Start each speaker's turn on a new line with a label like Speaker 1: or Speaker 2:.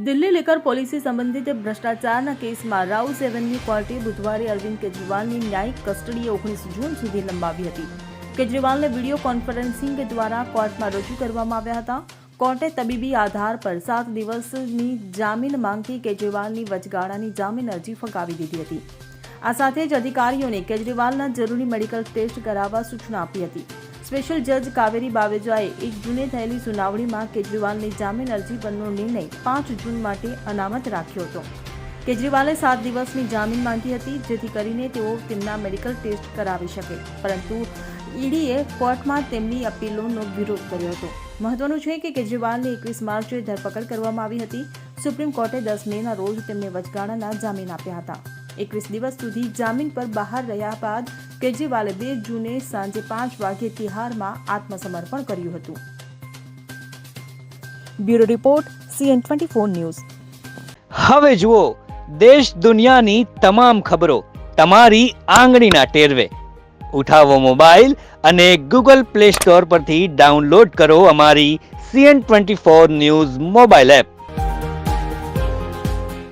Speaker 1: Delhi liquor policy સંબંધિત ભ્રષ્ટાચારના કેસમાં રાઉસ એવન્યુ કોર્ટે બુધવારે અરવિંદ કેજરીવાલની ન્યાયિક કસ્ટડીએ 19 જૂન સુધી લંબાવી હતી. કેજરીવાલને વિડીયો કોન્ફરન્સિંગ દ્વારા કોર્ટમાં રજૂ કરવામાં આવ્યા હતા. કોર્ટે તબીબી આધાર પર 7 દિવસની જામીન માંગતી કેજરીવાલની વચગાળાની જામીન અરજી ફગાવી દીધી હતી. આ સાથે જ અધિકારીઓને કેજરીવાલના જરૂરી મેડિકલ ટેસ્ટ કરાવવા સૂચના આપી હતી. સ્પેશિયલ જજ કાવેરી બાવેજાએ 1 જૂને થયેલી સુનાવણીમાં કેજરીવાલની જામીન અરજી પરનો નિર્ણય 5 જૂન માટે અનામત રાખ્યો હતો. કેજરીવાલે 7 દિવસની જામીન માંગી હતી, જેથી કરીને તેઓ તેમના મેડિકલ ટેસ્ટ કરાવી શકે, પરંતુ ઈડીએ કોર્ટમાં તેમની અપીલોનો વિરોધ કર્યો હતો. મહત્વનું છે કે કેજરીવાલની 21 માર્ચે ધરપકડ કરવામાં આવી હતી. સુપ્રીમ કોર્ટે 10 મેના રોજ તેમને વચગાળાના જામીન આપ્યા હતા. 21 દિવસ સુધી જામીન પર બહાર રહ્યા બાદ કેજરીવાલે 2 જૂને સાંજે 5 વાગ્યે તિહારમાં આત્મસમર્પણ કર્યું હતું. Bureau report CN24 news.
Speaker 2: હવે જુઓ દેશ દુનિયાની તમામ ખબરો તમારી આંગળીના ટેરવે. ઉઠાવો મોબાઈલ અને Google Play Store પરથી ડાઉનલોડ કરો અમારી CN24 ન્યૂઝ મોબાઈલ એપ.